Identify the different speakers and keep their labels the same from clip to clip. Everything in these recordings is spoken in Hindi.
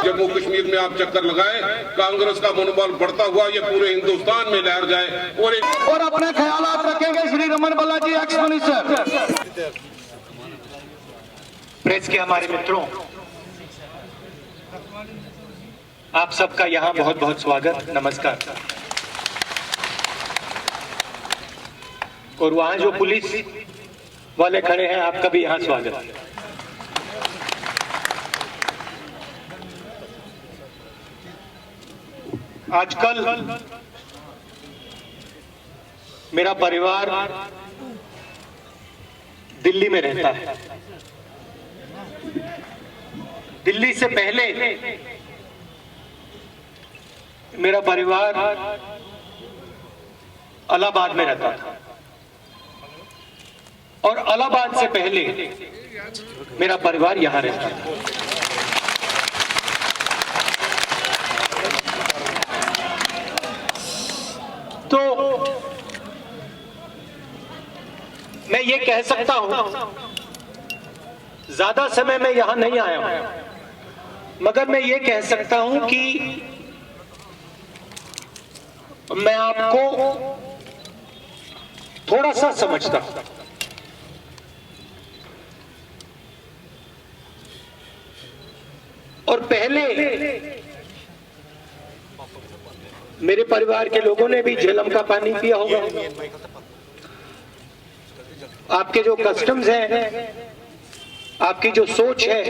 Speaker 1: जम्मू कश्मीर में आप चक्कर लगाए, कांग्रेस का मनोबल बढ़ता हुआ ये पूरे हिंदुस्तान में लहर जाए। और
Speaker 2: अपने ख्यालात रखेंगे Shri Raman Balaji, ex minister.
Speaker 3: Press के हमारे मित्रों, आप सबका यहाँ बहुत बहुत स्वागत, नमस्कार। और वहां जो पुलिस वाले खड़े हैं, आपका भी यहाँ स्वागत। आजकल मेरा परिवार दिल्ली में रहता है। दिल्ली से पहले मेरा परिवार इलाहाबाद में रहता था, और इलाहाबाद से पहले मेरा परिवार यहां रहता था। तो मैं ये कह सकता हूं, ज्यादा समय में यहां नहीं आया हूं, मगर मैं ये कह सकता हूं कि मैं आपको थोड़ा सा समझता हूं। और पहले मेरे परिवार के लोगों ने भी झेलम का पानी पिया होगा। आपके जो कस्टम्स हैं, आपकी जो सोच है,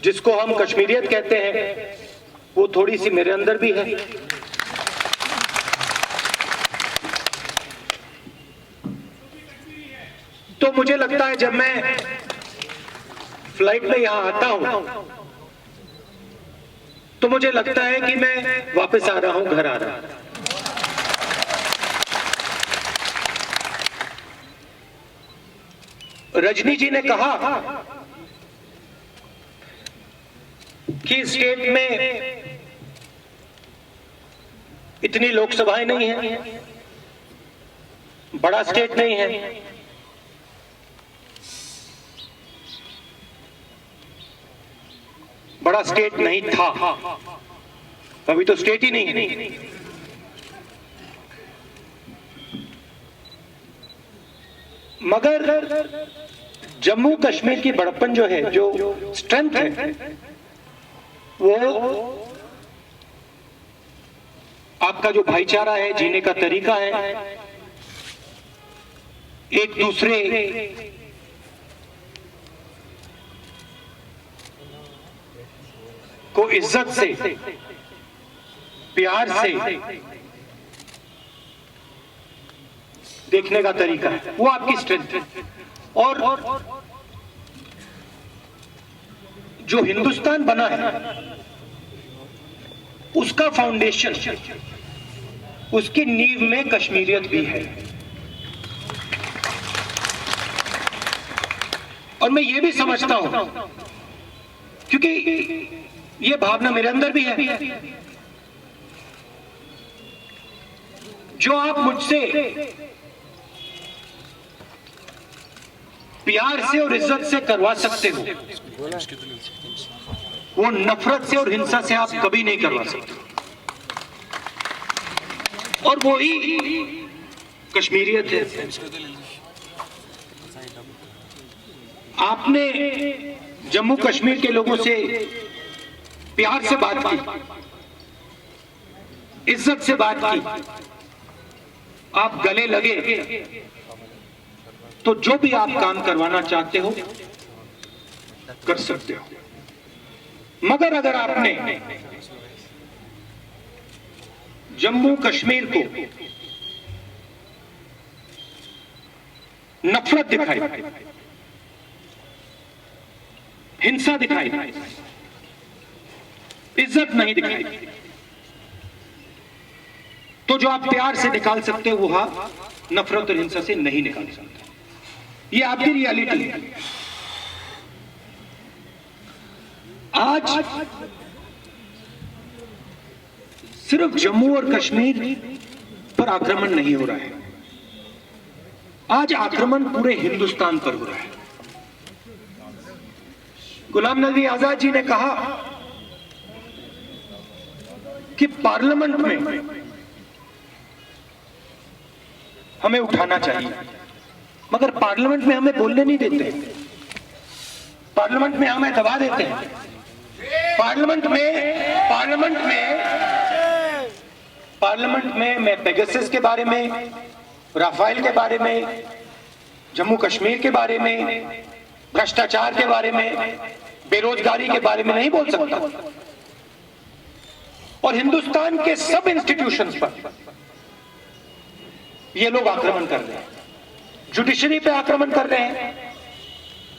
Speaker 3: जिसको हम कश्मीरियत कहते हैं, वो थोड़ी सी मेरे अंदर भी है। तो मुझे लगता है जब मैं फ्लाइट में यहां आता हूं, तो मुझे लगता है कि मैं वापस आ रहा हूं, घर आ रहा हूं। रजनी जी ने कहा कि स्टेट में इतनी लोकसभाएं नहीं है, बड़ा स्टेट नहीं है। बड़ा स्टेट नहीं था, अभी तो स्टेट ही नहीं है। मगर जम्मू कश्मीर की बड़प्पन जो है, जो स्ट्रेंथ है, वो आपका जो भाईचारा है, जीने का तरीका है, एक दूसरे को इज्जत से, प्यार से देखने का तरीका है, वो आपकी स्ट्रेंथ है। और जो हिंदुस्तान बना है, उसका फाउंडेशन, उसकी नींव में कश्मीरियत भी है। और मैं ये भी समझता हूं, क्योंकि ये भावना मेरे अंदर भी है, जो आप मुझसे प्यार से और इज्जत से करवा सकते हो, वो नफरत से और हिंसा से आप कभी नहीं करवा सकते। और वो ही कश्मीरियत है। आपने जम्मू कश्मीर के लोगों से प्यार से बात की, इज्जत से बात की, आप गले लगे, तो जो भी आप काम करवाना चाहते हो कर सकते हो। मगर अगर आपने जम्मू कश्मीर को नफरत दिखाई, हिंसा दिखाई, इज्जत नहीं दिखाई, तो जो आप प्यार से निकाल सकते हो, वो नफरत और हिंसा से नहीं निकाल सकते। ये आपकी रियलिटी है। आज सिर्फ जम्मू और कश्मीर पर आक्रमण नहीं हो रहा है, आज आक्रमण पूरे हिंदुस्तान पर हो रहा है। गुलाम नबी आजाद जी ने कहा कि पार्लियामेंट में हमें उठाना चाहिए, मगर पार्लियामेंट में हमें बोलने नहीं देते, पार्लियामेंट में हमें दबा देते हैं। पार्लियामेंट में मैं पेगासस के बारे में, राफेल के बारे में, जम्मू कश्मीर के बारे में, भ्रष्टाचार के बारे में, बेरोजगारी के बारे में नहीं बोल सकता। और हिंदुस्तान के सब इंस्टीट्यूशंस पर ये लोग आक्रमण कर रहे हैं, जुडिशरी पे आक्रमण कर रहे हैं,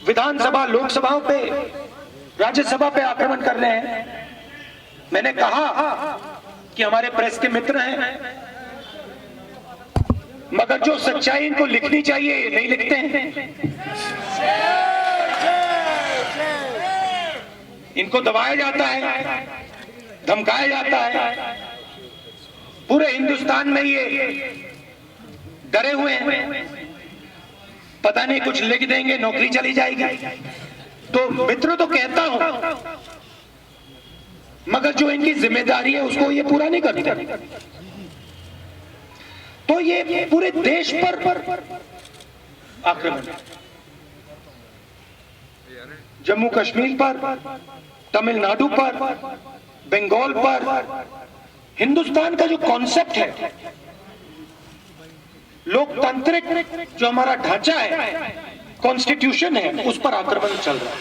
Speaker 3: विधानसभा, लोकसभाओं पे, राज्यसभा पे आक्रमण कर रहे हैं। मैंने कहा कि हमारे प्रेस के मित्र हैं, मगर जो सच्चाई इनको लिखनी चाहिए नहीं लिखते हैं। इनको दबाया जाता है, धमकाया जाता है। पूरे हिंदुस्तान में ये डरे हुए हैं, पता नहीं कुछ लिख देंगे नौकरी चली जाएगी। तो मित्रों, तो कहता हूं, मगर जो इनकी जिम्मेदारी है उसको ये पूरा नहीं करते। तो ये पूरे देश पर आक्रमण, जम्मू कश्मीर पर, तमिलनाडु पर, बंगाल पर। हिंदुस्तान का जो कॉन्सेप्ट है, लोकतांत्रिक जो हमारा ढांचा है, कॉन्स्टिट्यूशन है, उस पर आक्रमण चल रहा है।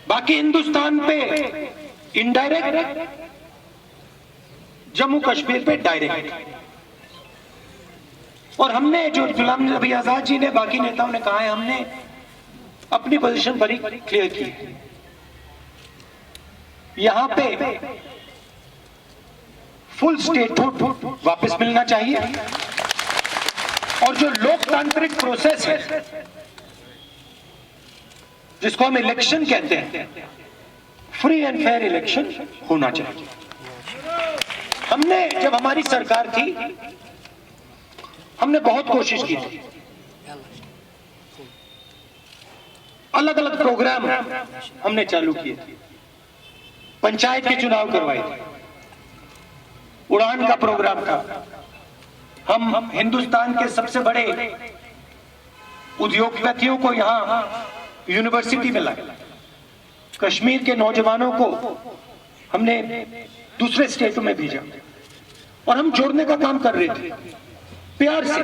Speaker 3: बाकी हिंदुस्तान पे इनडायरेक्ट, जम्मू कश्मीर पे डायरेक्ट। और हमने, जो गुलाम नबी आजाद जी ने, बाकी नेताओं ने कहा है, हमने अपनी पोजीशन बड़ी क्लियर की है। यहां पे फुल स्टेटहुड वापस मिलना चाहिए, और जो लोकतांत्रिक प्रोसेस है, जिसको हम इलेक्शन कहते हैं, फ्री एंड फेयर इलेक्शन होना चाहिए। हमने, जब हमारी सरकार थी, हमने बहुत कोशिश की थी, अलग अलग प्रोग्राम हमने चालू किए थे, पंचायत के चुनाव करवाए थे, उड़ान का प्रोग्राम था। हम हिंदुस्तान के सबसे बड़े उद्योगपतियों को यहां यूनिवर्सिटी में लाए, कश्मीर के नौजवानों को हमने दूसरे स्टेटों में भेजा, और हम जोड़ने का काम कर रहे थे, प्यार से,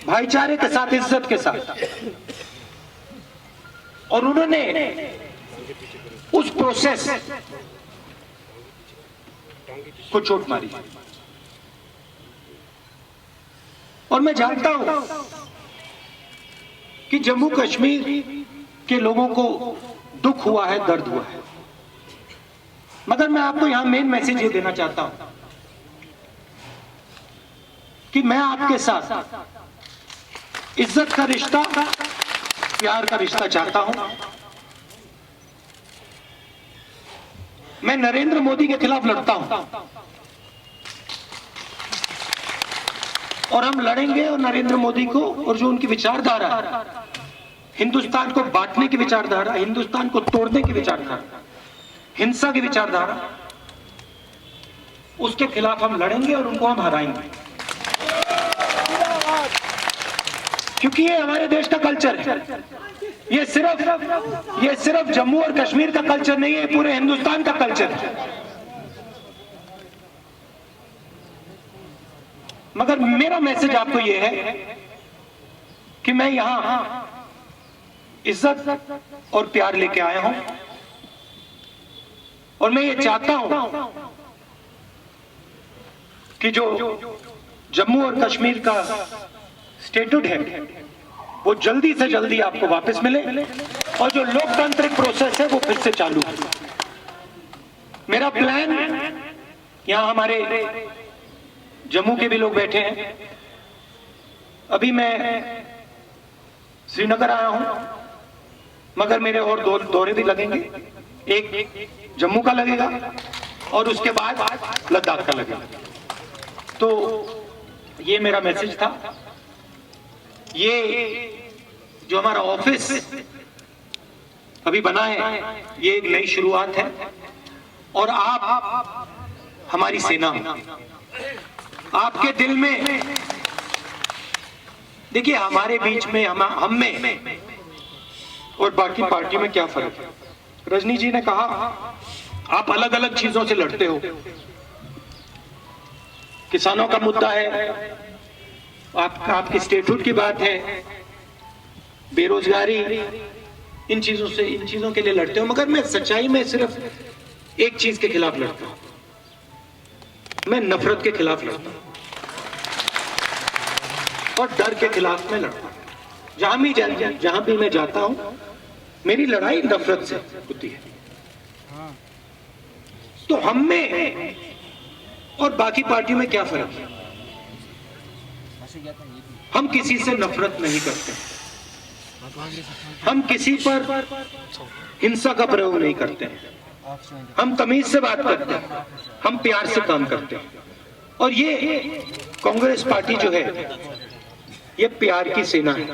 Speaker 3: भाईचारे के साथ, इज्जत के साथ। और उन्होंने उस प्रोसेस को चोट मारी। और मैं जानता हूं कि जम्मू कश्मीर के लोगों को दुख हुआ है, दर्द हुआ है, मगर मैं आपको यहां मेन मैसेज ये देना चाहता हूं कि मैं आपके साथ इज्जत का रिश्ता, प्यार का रिश्ता चाहता हूं। मैं नरेंद्र मोदी के खिलाफ लड़ता हूं, और हम लड़ेंगे, और नरेंद्र मोदी को, और जो उनकी विचारधारा है, हिंदुस्तान को बांटने की विचारधारा, हिंदुस्तान को तोड़ने की विचारधारा, हिंसा की विचारधारा, उसके खिलाफ हम लड़ेंगे और उनको हम हराएंगे। क्योंकि ये हमारे देश का कल्चर है। ये सिर्फ जम्मू और कश्मीर का कल्चर नहीं है, पूरे हिंदुस्तान का कल्चर है। मगर मेरा मैसेज आपको ये है कि मैं यहां इज्जत और प्यार लेके आया हूं, और मैं ये चाहता हूं कि जो जम्मू और कश्मीर का स्टेटहुड है, वो जल्दी से जल्दी आपको वापस मिले, और जो लोकतांत्रिक प्रोसेस है वो फिर से चालू हो। मेरा प्लान, यहां हमारे जम्मू के भी लोग बैठे हैं, अभी मैं श्रीनगर आया हूं, मगर मेरे और दो दौरे भी लगेंगे, एक जम्मू का लगेगा और उसके बाद लद्दाख का लगेगा। तो ये मेरा मैसेज था। ये जो हमारा ऑफिस अभी बना है, ये एक नई शुरुआत है। और आप हमारी सेना, आपके दिल में देखिए, हमारे बीच में हम में और बाकी पार्टी में क्या फर्क है। रजनी जी ने कहा आप अलग अलग चीजों से लड़ते हो। किसानों का मुद्दा है, आपकी स्टेटहुड की बात है, बेरोजगारी, इन चीजों के लिए लड़ते हो। मगर मैं सच्चाई में सिर्फ एक चीज के खिलाफ लड़ता हूं, मैं नफरत के खिलाफ लड़ता हूं और डर के खिलाफ मैं लड़ता हूं। जहां भी मैं जाता हूं, मेरी लड़ाई नफरत से होती है। तो हम में और बाकी पार्टियों में क्या फर्क है? हम किसी से नफरत नहीं करते, हम किसी पर हिंसा का प्रयोग नहीं करते, हम तमीज से बात करते हैं, हम प्यार से काम करते हैं। और ये कांग्रेस पार्टी जो है, ये प्यार की सेना है,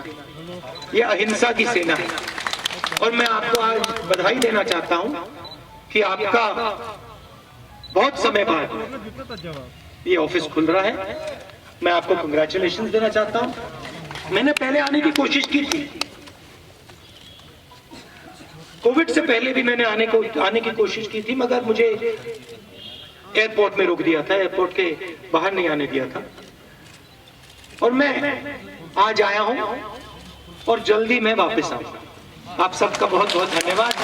Speaker 3: ये अहिंसा की सेना है। और मैं आपको आज बधाई देना चाहता हूं कि आपका बहुत समय बाद ये ऑफिस खुल रहा है। मैं आपको कंग्रेचुलेशन देना चाहता हूं। मैंने पहले आने की कोशिश की थी, कोविड से पहले भी मैंने आने की कोशिश की थी, मगर मुझे एयरपोर्ट में रोक दिया था, एयरपोर्ट के बाहर नहीं आने दिया था। और मैं आज आया हूं और जल्दी मैं वापस आऊंगा। आप सबका बहुत बहुत धन्यवाद।